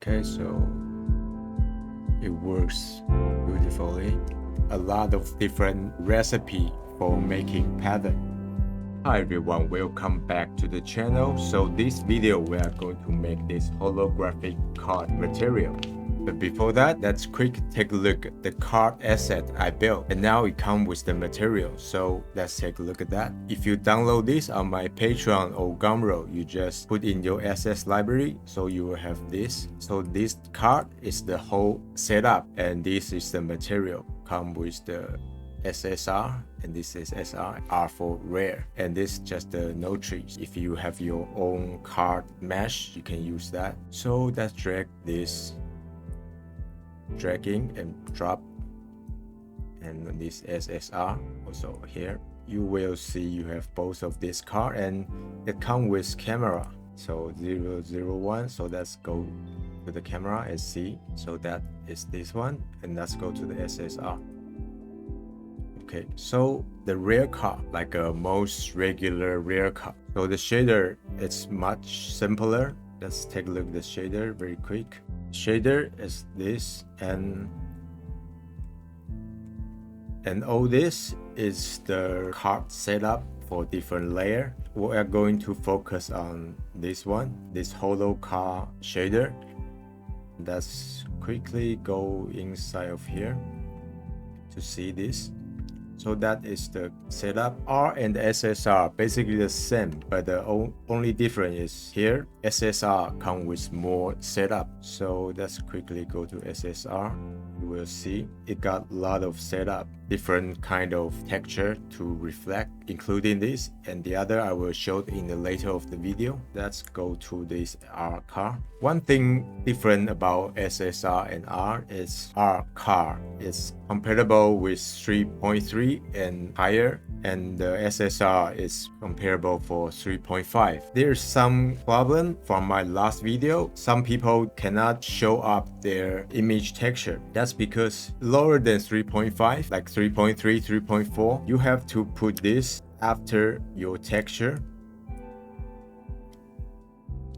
Okay, so it works beautifully. A lot of different recipe for making pattern. Hi everyone, welcome back to the channel. So this video we are going to make this holographic card material. But before that, let's quick take a look at the card asset I built. And now it comes with the material. So let's take a look at that. If you download this on my Patreon or Gumroad, you just put in your assets library. So you will have this. So this card is the whole setup. And this is the material. Come with the SSR, and this is SR, R for rare, and this is just the node trees. If you have your own card mesh, you can use that. So let's drag this, dragging and drop, and this SSR also here. You will see you have both of this card, and it comes with camera. So 001. So let's go to the camera and see. So that is this one, and let's go to the SSR. Okay, so the rare card, like a most regular rare card. So the shader, it's much simpler. Let's take a look at the shader very quick. Shader is this, and all this is the card setup for different layer. We are going to focus on this one, this holo card shader. Let's quickly go inside of here to see this. So that is the setup. R and SSR basically the same, but the only difference is here SSR comes with more setup. So let's quickly go to SSR. You will see it got a lot of setup, different kind of texture to reflect, including this and the other I will show in the later of the video. Let's go to this R card. One thing different about SSR and R is R card is compatible with 3.3 and higher, and the SSR is comparable for 3.5. There's some problem from my last video. Some people cannot show up their image texture. That's because lower than 3.5, like 3.3, 3.4, you have to put this after your texture,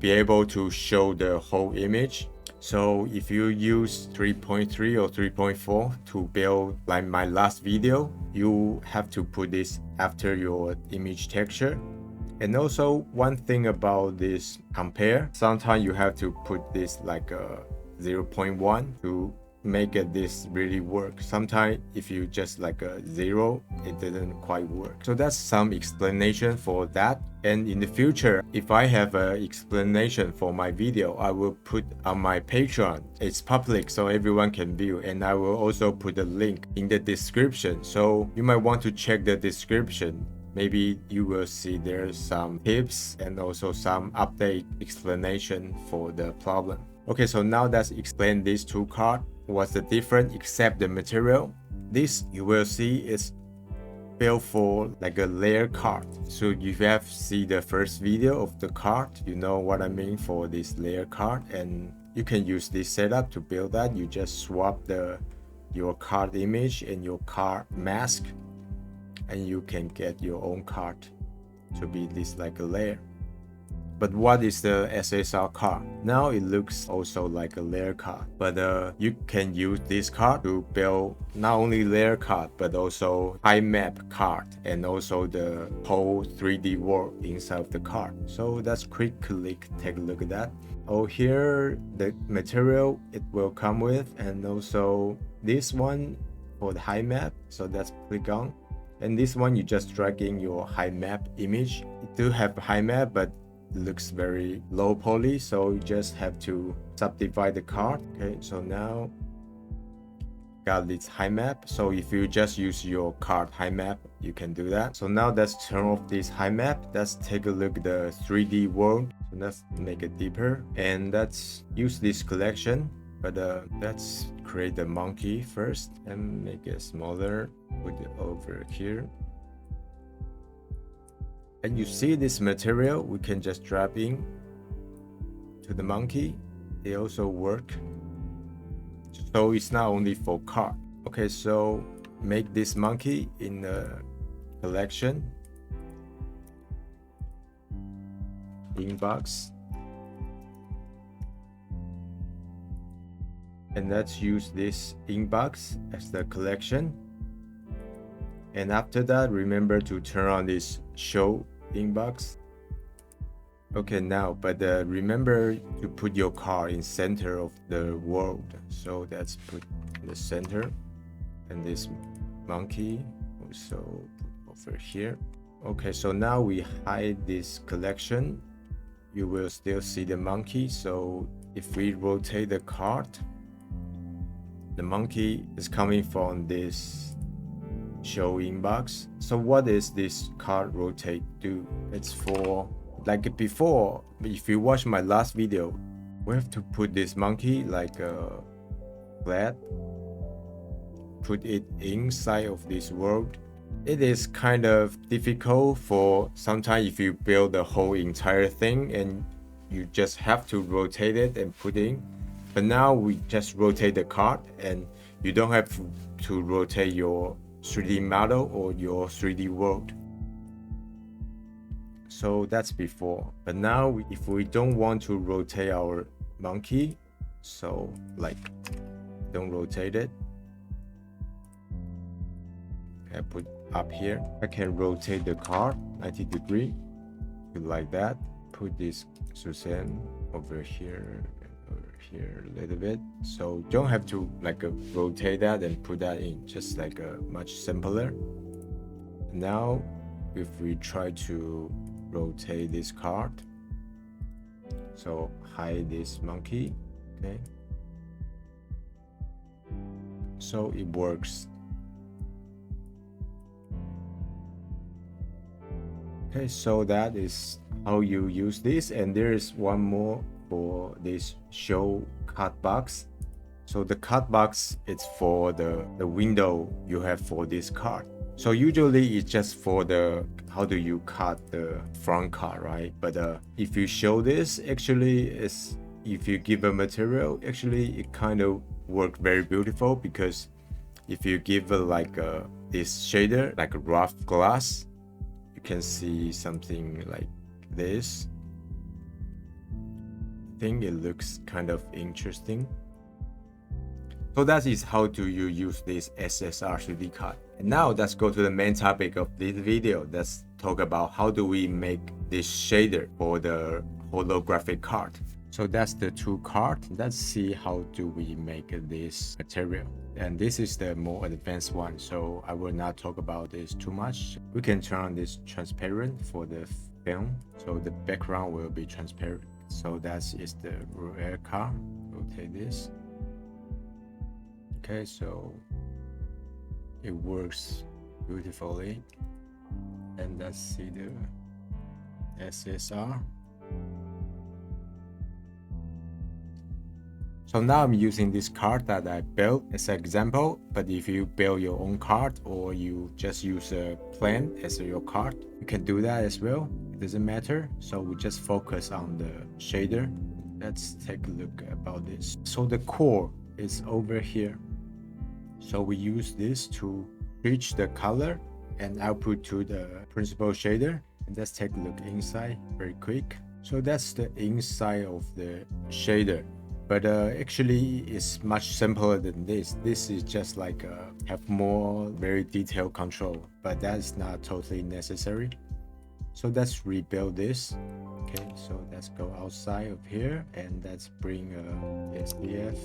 be able to show the whole image. So if you use 3.3 or 3.4 to build like my last video, you have to put this after your image texture. And also one thing about this compare, sometimes you have to put this like a 0.1 to make this really work. Sometimes if you just like a 0, it didn't quite work. So that's some explanation for that. And in the future, if I have an explanation for my video, I will put on my Patreon. It's public so everyone can view, and I will also put a link in the description. So you might want to check the description. Maybe you will see there's some tips and also some update explanation for the problem. Okay, so now let's explain these two cards. What's the difference except the material? This you will see is built for like a layer card. So if you have seen the first video of the card, you know what I mean for this layer card, and you can use this setup to build that. You just swap your card image and your card mask, and you can get your own card to be this like a layer. But what is the SSR card? Now it looks also like a layer card, but you can use this card to build not only layer card, but also high map card, and also the whole 3D world inside of the card. So let's quickly take a look at that. Oh, here the material it will come with, and also this one for the high map. So let's click on, and this one you just drag in your high map image. It do have high map, but looks very low poly, so you just have to subdivide the card. Okay, so now got this high map. So if you just use your card high map, you can do that. So now let's turn off this high map. Let's take a look at the 3D world. So let's make it deeper, and let's use this collection, but let's create the monkey first and make it smaller. Put it over here. And you see this material, we can just drop in to the monkey. They also work. So it's not only for card. Okay, so make this monkey in the collection. Inbox. And let's use this inbox as the collection. And after that, remember to turn on this show inbox. Okay, now, but remember to put your card in center of the world. So that's put in the center, and this monkey also put over here. Okay, so now we hide this collection. You will still see the monkey. So if we rotate the card, the monkey is coming from this show inbox. So what is this card rotate do? It's for, like before, if you watch my last video, we have to put this monkey like flat, put it inside of this world. It is kind of difficult for sometimes if you build the whole entire thing and you just have to rotate it and put in. But now we just rotate the card and you don't have to rotate your 3D model or your 3D world. So that's before. But now if we don't want to rotate our monkey, so like don't rotate it, I put up here. I can rotate the card 90 degrees like that. Put this Suzanne over here a little bit, so don't have to like rotate that and put that in, just like much simpler. Now if we try to rotate this card, so hide this monkey, okay, so it works. Okay, so that is how you use this. And there is one more for this show cut box. So the cut box is for the window you have for this card. So usually it's just for the how do you cut the front card, right? But if you show this, actually is if you give a material, actually it kind of work very beautiful, because if you give like this shader, like a rough glass, you can see something like this. I think it looks kind of interesting. So that is how do you use this SSR 3D card. And now let's go to the main topic of this video. Let's talk about how do we make this shader for the holographic card. So that's the two cards. Let's see how do we make this material. And this is the more advanced one, so I will not talk about this too much. We can turn on this transparent for the film, so the background will be transparent. So that is the rear card. Rotate this. Okay, so it works beautifully. And let's see the SSR. So now I'm using this card that I built as an example, but if you build your own card or you just use a plan as your card, you can do that as well. It doesn't matter. So we just focus on the shader. Let's take a look about this. So the core is over here. So we use this to switch the color and output to the principal shader. And let's take a look inside very quick. So that's the inside of the shader. But actually it's much simpler than this. This is just like have more very detailed control, but that's not totally necessary. So let's rebuild this. Okay, so let's go outside of here and let's bring SDF.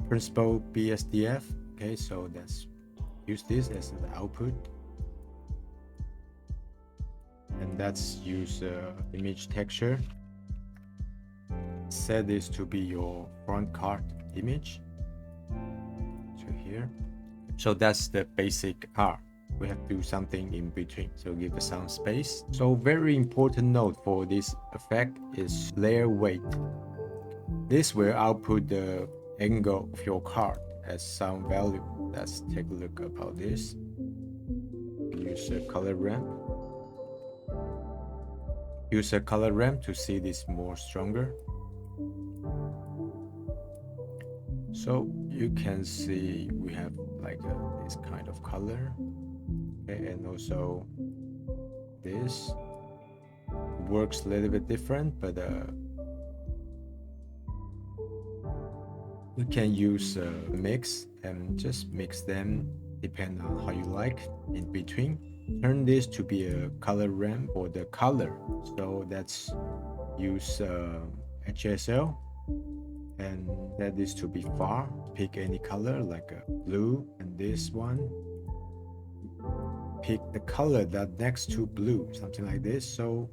Principal BSDF. Okay, so let's use this as the output. And let's use image texture. Set this to be your front card image to here. So that's the basic card. We have to do something in between, so give it some space. So very important note for this effect is layer weight. This will output the angle of your card as some value. Let's take a look about this. Use a color ramp. Use a color ramp to see this more stronger. So you can see we have like this kind of color, okay, and also this works a little bit different, but We can use a mix and just mix them depending on how you like in between. Turn this to be a color ramp for the color. So let's use HSL and set this to be far. Pick any color like a blue, and this one pick the color that next to blue, something like this. So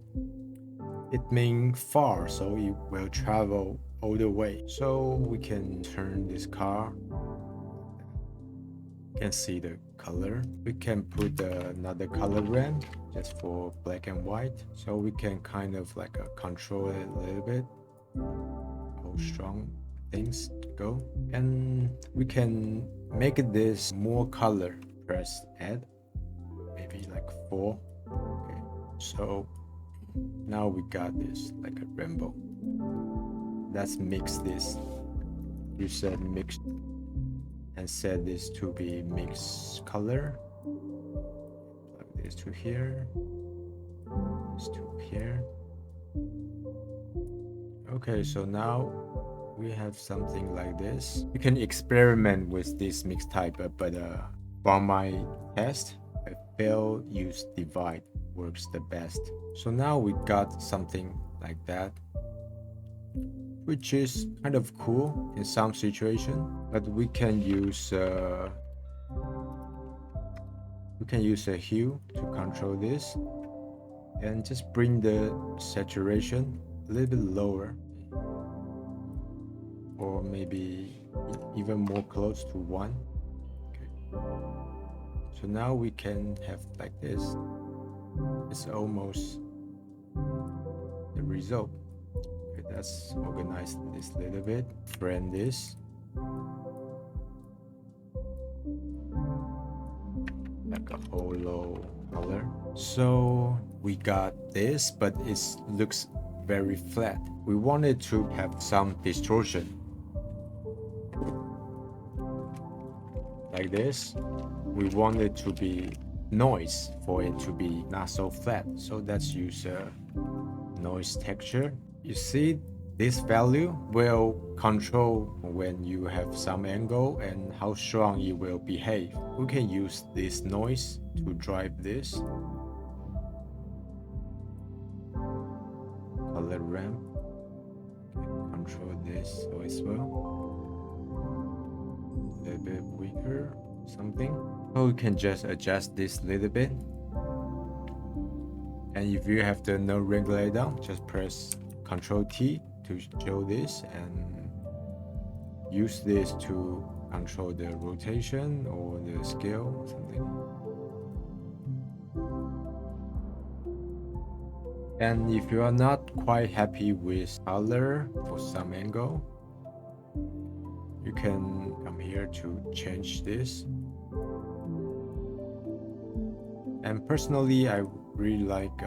it means far, so it will travel all the way. So we can turn this car. You can see the color. We can put another color ramp just for black and white. So we can kind of like control it a little bit. How strong things go. And we can make this more color. Press add, maybe like 4. Okay, so now we got this like a rainbow. Let's mix this. You said mix and set this to be mixed color. Plug this to here, this to here. Okay, so now we have something like this. You can experiment with this mix type, but from my test, I feel use divide works the best. So now we got something like that, which is kind of cool in some situation. But we can use a hue to control this, and just bring the saturation a little bit lower, or maybe even more close to 1. Okay. So now we can have like this. It's almost the result. Okay, let's organize this a little bit. Frame this. Like a hollow color. So we got this, but it looks very flat. We wanted to have some distortion. Like this. We want it to be noise for it to be not so flat. So let's use a noise texture. You see, this value will control when you have some angle and how strong it will behave. We can use this noise to drive this. Color ramp. Control this as well. A little bit weaker, something. So we can just adjust this a little bit. And if you have the node regulator, just press Ctrl T to show this and use this to control the rotation or the scale or something. And if you are not quite happy with color for some angle, you can come here to change this. And personally, I really like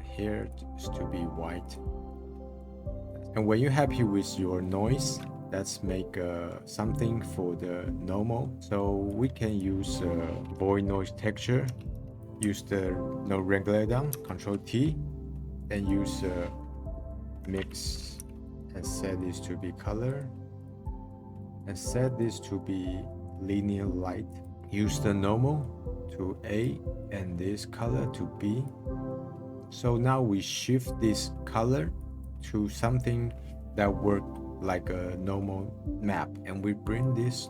here to be white. And when you're happy with your noise, let's make something for the normal. So we can use void noise texture. Use the node regulator, Ctrl T, and use mix and set this to be color. And set this to be linear light. Use the normal to A and this color to B. So now we shift this color to something that works like a normal map, and we bring this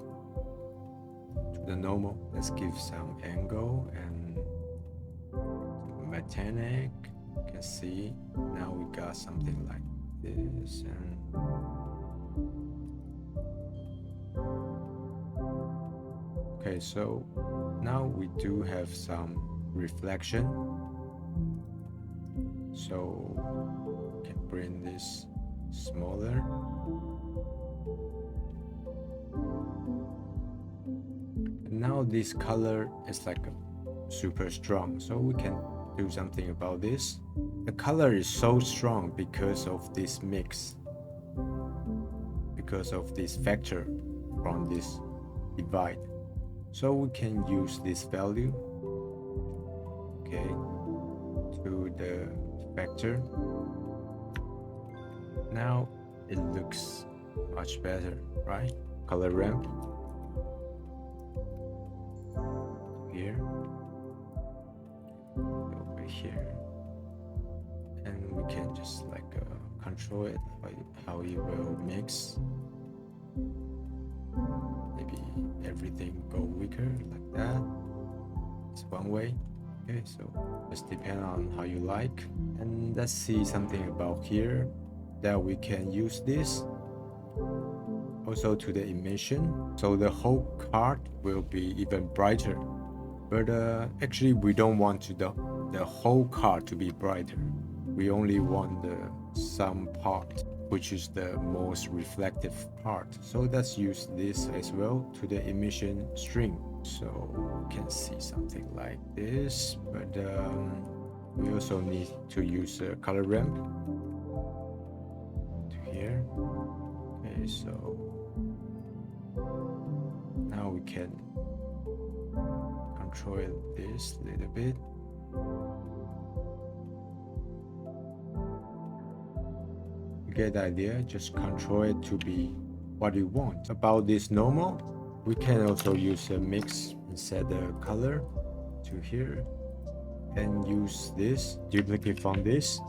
to the normal. Let's give some angle and mechanic. You can see now we got something like this. And okay, so now we do have some reflection. So we can bring this smaller. And now this color is like super strong, so we can do something about this. The color is so strong because of this mix, because of this factor from this divide. So we can use this value, okay, to the factor. Now it looks much better, right? color ramp here, over here, and we can just like control it by how it will mix. Maybe everything go weaker like that. It's one way. Okay, so just depend on how you like. And let's see something about here that we can use this also to the emission, so the whole card will be even brighter. But actually we don't want the whole card to be brighter. We only want some part, which is the most reflective part. So let's use this as well to the emission string. So we can see something like this, but we also need to use a color ramp to here. Okay, so now we can control this a little bit. You get the idea, just control it to be what you want. About this normal, we can also use a mix and set the color to here and use this, duplicate from this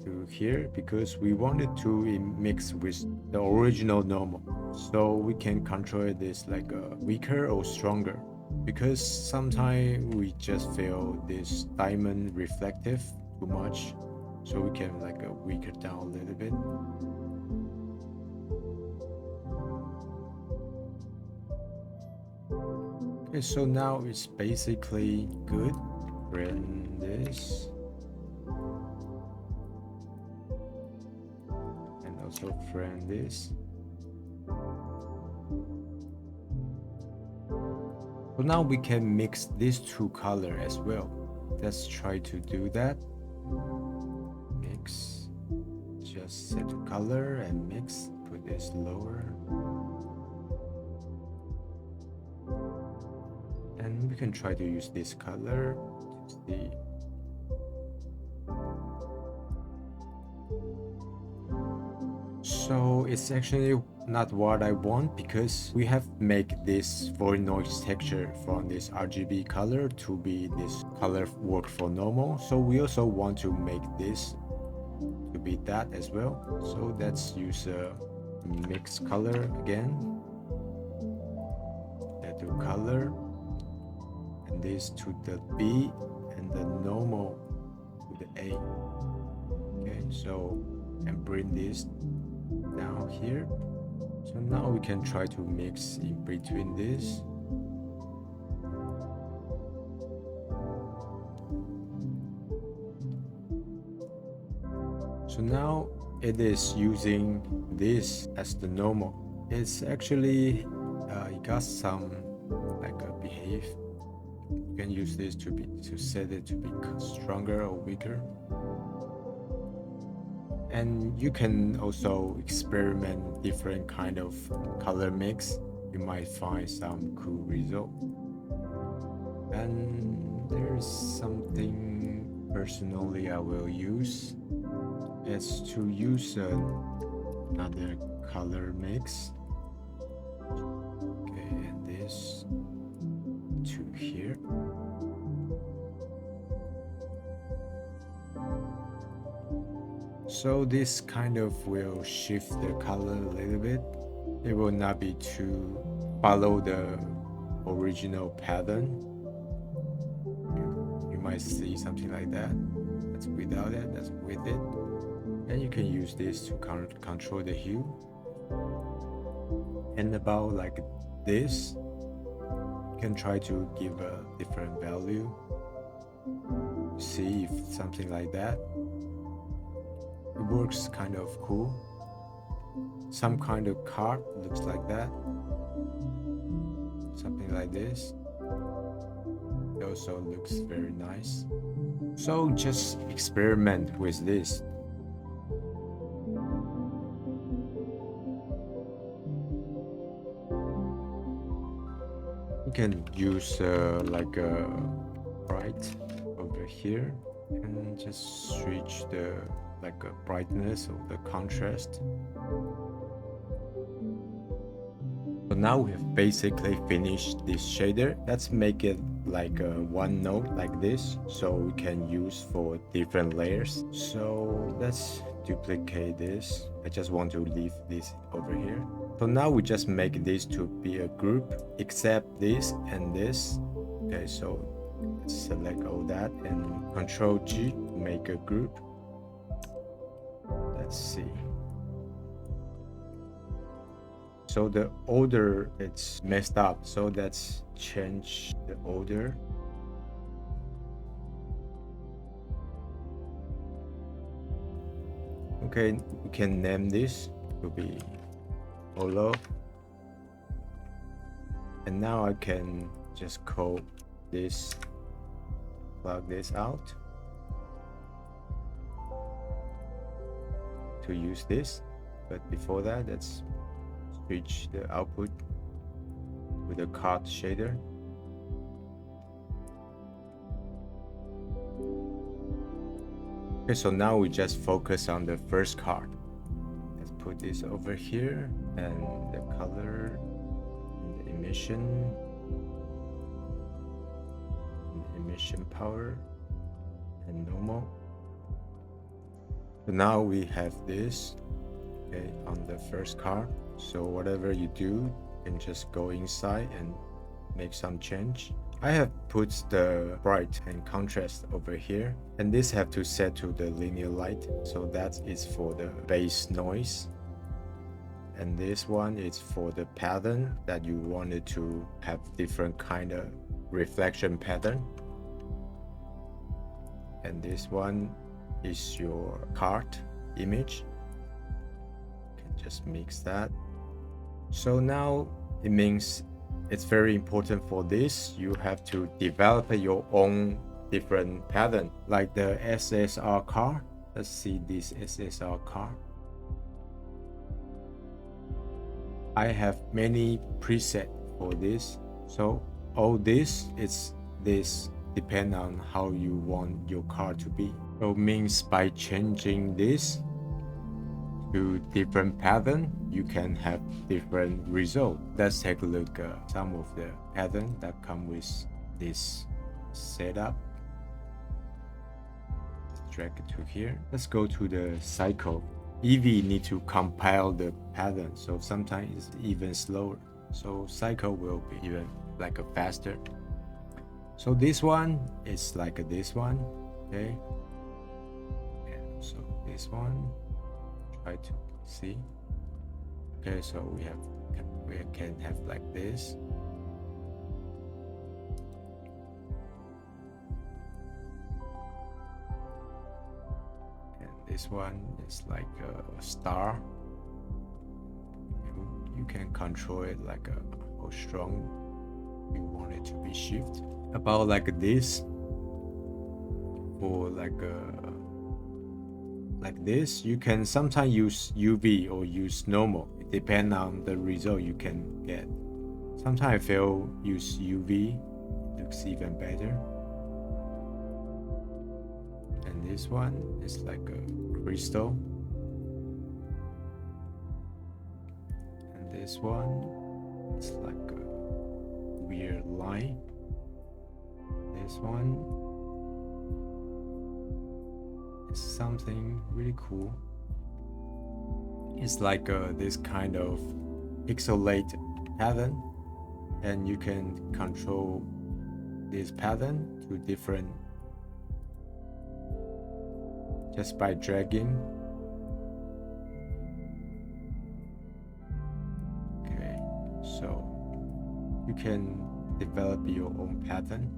to here, because we wanted to mix with the original normal. So we can control this like a weaker or stronger, because sometimes we just feel this diamond reflective too much, so we can like weaker down a little bit. Okay, so now it's basically good. Print this and also print this. So now we can mix these two colors as well. Let's try to do that. Mix, just set the color and mix, put this lower. And we can try to use this color to see. So it's actually not what I want, because we have make this void noise texture from this RGB color to be this color work for normal. So we also want to make this to be that as well. So let's use a mix color again. Let's do color, and this to the B and the normal to the A. Okay, so and bring this down here. So now we can try to mix in between this. So now it is using this as the normal. It's actually it got some like a behave. You can use this to set it to be stronger or weaker. And you can also experiment different kind of color mix. You might find some cool result. And there's something personally I will use. It's to use another color mix. Okay, and this to here. So this kind of will shift the color a little bit. It will not be to follow the original pattern. You might see something like that. That's without it, that's with it. And you can use this to control the hue. And about like this, you can try to give a different value. See if something like that. It works kind of cool. Some kind of card looks like that. Something like this. It also looks very nice. So just experiment with this. You can use like a bright over here and just switch the like a brightness of the contrast. So now we have basically finished this shader. Let's make it like a one node like this, so we can use for different layers. So let's duplicate this. I just want to leave this over here. So now we just make this to be a group, except this and this. Okay, so let's select all that and Control G to make a group. Let's see. So the order, it's messed up. So let's change the order. Okay, we can name this to be Holo. And now I can just call this, plug this out to use this. But before that, let's switch the output with the card shader. Okay, so now we just focus on the first card. Let's put this over here, and the color, and the emission power, and normal. So now we have this, okay, on the first card. So whatever you do, you can just go inside and make some change. I have put the bright and contrast over here, and this have to set to the linear light, so that is for the base noise. And this one is for the pattern that you wanted to have different kind of reflection pattern. And this one is your card image. You can just mix that. So now it means it's very important for this. You have to develop your own different pattern, like the SSR card. Let's see this SSR card. I have many presets for this. So all this is this depend on how you want your card to be. So it means by changing this to different pattern, you can have different result. Let's take a look at some of the pattern that come with this setup. Let's drag it to here. Let's go to the cycle. Eevee need to compile the pattern, so sometimes it's even slower. So cycle will be even like a faster. So this one is like this one, okay, and so this one. Try to see. Okay, so we can have like this. And this one is like a star. You can control it like how strong you want it to be shift. About like this, or like this, you can sometimes use UV or use normal. It depends on the result you can get. Sometimes I feel use UV, it looks even better. And this one is like a crystal. And this one is like a weird line. This one is something really cool. It's like this kind of pixelate pattern, and you can control this pattern to different just by dragging. Okay, so you can develop your own pattern.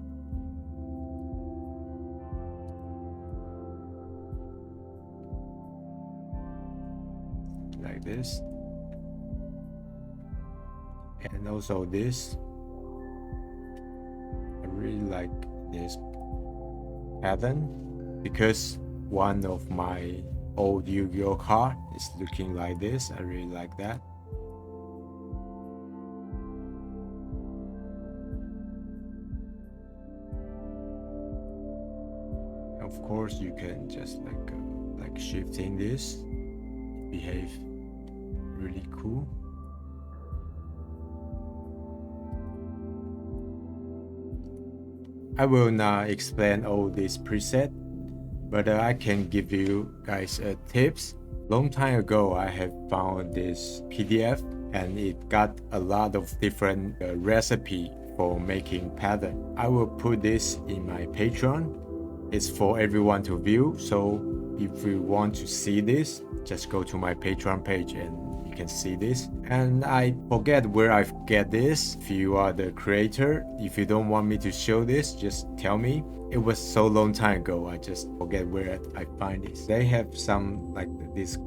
Like this, and also this. I really like this pattern because one of my old Yu-Gi-Oh card is looking like this. I really like that. Of course, you can just like shifting this, behave really cool. I will not explain all this preset, but I can give you guys tips. Long time ago, I have found this PDF and it got a lot of different recipe for making pattern. I will put this in my Patreon. It's for everyone to view, so if you want to see this, just go to my Patreon page and you can see this. And I forget where I get this. If you are the creator, if you don't want me to show this, just tell me. It was so long time ago, I just forget where I find this. They have some like this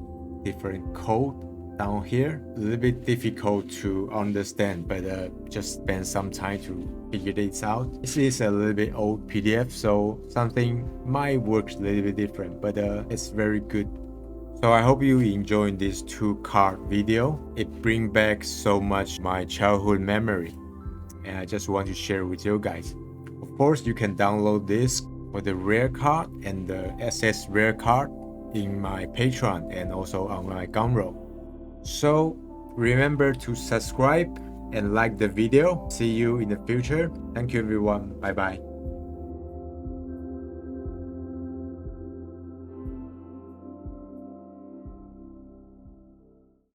different code down here. A little bit difficult to understand, but just spend some time to figure this out. This is a little bit old PDF, so something might work a little bit different, but it's very good. So I hope you enjoyed this 2-card video. It brings back so much my childhood memory, and I just want to share with you guys. Of course, you can download this for the rare card and the SS rare card in my Patreon and also on my Gumroad. So remember to subscribe and like the video. See you in the future. Thank you everyone. Bye bye.